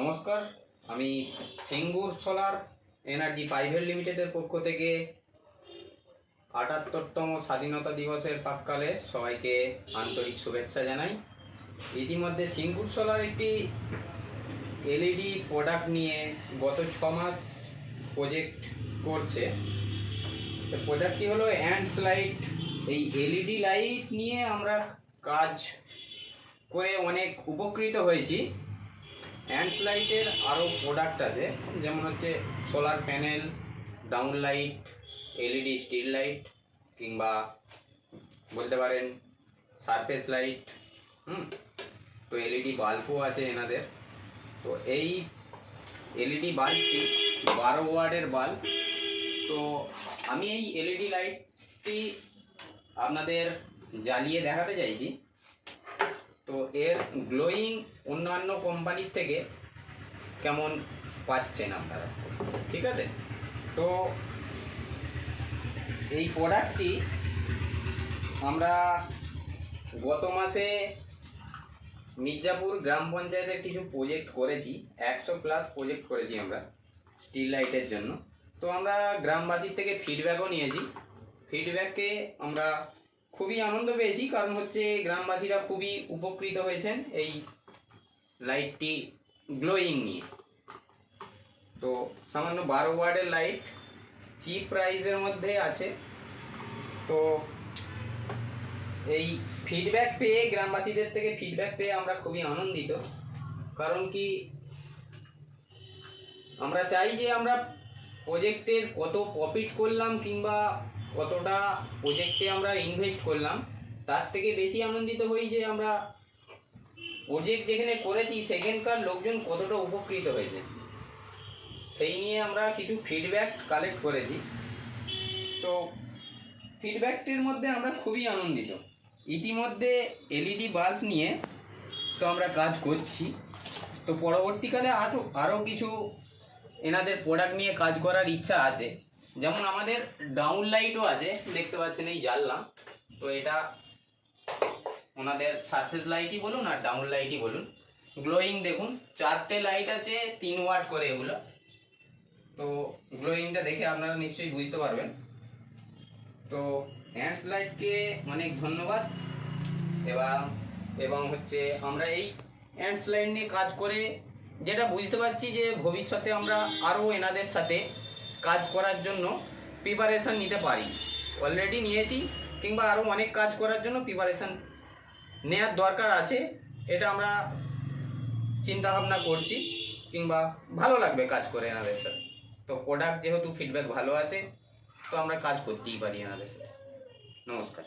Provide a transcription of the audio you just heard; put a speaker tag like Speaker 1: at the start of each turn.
Speaker 1: নমস্কার, আমি Singur solar energy private লিমিটেডের পক্ষ থেকে ৭৮তম স্বাধীনতা দিবসের প্রাক্কালে সবাইকে আন্তরিক শুভেচ্ছা জানাই। ইতিমধ্যে সিঙ্গুর সোলার একটি এলইডি প্রোডাক্ট নিয়ে গত 6 মাস প্রজেক্ট করছে। সে প্রোডাক্টটি হলো অ্যান্ডস লাইট। এই এলইডি লাইট নিয়ে আমরা কাজ করে অনেক উপকৃত হয়েছি। অ্যান্ডস লাইটের আরও প্রোডাক্ট আছে, যেমন হচ্ছে solar panel, down light, LED steel light, কিংবা বলতে পারেন সারফেস লাইট। তো এলইডি বাল্বও আছে এনাদের। তো এই এলইডি বাল্বটি 12 ওয়াটের বাল্ব। তো আমি এই এলইডি লাইটটি আপনাদের জ্বালিয়ে দেখাতে চাইছি। তো এর গ্লোয়িং অন্যান্য কোম্পানির থেকে কেমন পাচ্ছেন আপনারা, ঠিক আছে? তো এই প্রোডাক্টটি আমরা গত মাসে মির্জাপুর গ্রাম পঞ্চায়েতের কিছু প্রজেক্ট করেছি, 100+ প্রজেক্ট করেছি আমরা স্টিল লাইটের জন্য। তো আমরা গ্রামবাসীর থেকে ফিডব্যাকও নিয়েছি। ফিডব্যাকে আমরা খুবই আনন্দ পেয়েছি, কারণ হচ্ছে গ্রামবাসীরা খুবই উপকৃত হয়েছেন এই লাইটটি গ্লোয়িং নিয়ে। তো সামান্য 12 ওয়াটের লাইট, চিপ প্রাইসের মধ্যে আছে। তো এই ফিডব্যাক পেয়ে, গ্রামবাসীদের থেকে ফিডব্যাক পেয়ে আমরা খুবই আনন্দিত। কারণ কি, আমরা চাই যে আমরা প্রজেক্টের কত প্রফিট করলাম কিংবা কতটা প্রজেক্টে আমরা ইনভেস্ট করলাম, তার থেকে বেশি আনন্দিত হই যে আমরা প্রজেক্ট যেখানে করেছি সেখানকার লোকজন কতটা উপকৃত হয়েছে, সেই নিয়ে আমরা কিছু ফিডব্যাক কালেক্ট করেছি। তো ফিডব্যাকটির মধ্যে আমরা খুবই আনন্দিত। ইতিমধ্যে এলইডি বাল্ব নিয়ে তো আমরা কাজ করছি। তো পরবর্তীকালে আরও কিছু এনাদের প্রোডাক্ট নিয়ে কাজ করার ইচ্ছা আছে। যেমন আমাদের ডাউন লাইটও আছে, দেখতে পাচ্ছেন এই জ্বাললাম। তো এটা ওনাদের সারফেস লাইটই বলুন আর ডাউন লাইটই বলুন, গ্লোয়িং দেখুন 4টে লাইট আছে, 3 ওয়াট করে এগুলো। তো গ্লোয়িংটা দেখে আপনারা নিশ্চয়ই বুঝতে পারবেন। তো অ্যান্ডস লাইটকে অনেক ধন্যবাদ। এবং হচ্ছে আমরা এই অ্যান্ডস লাইট নিয়ে কাজ করে যেটা বুঝতে পারছি যে ভবিষ্যতে আমরা আরও এনাদের সাথে কাজ করার জন্য প্রিপারেশান নিতে পারি। অলরেডি নিয়েছি, কিংবা আরও অনেক কাজ করার জন্য প্রিপারেশান নেওয়ার দরকার আছে। এটা আমরা চিন্তাভাবনা করছি, কিংবা ভালো লাগবে কাজ করে এনাদের সাথে। তো প্রোডাক্ট যেহেতু ফিডব্যাক ভালো আছে, তো আমরা কাজ করতেই পারি এনাদের সাথে। নমস্কার।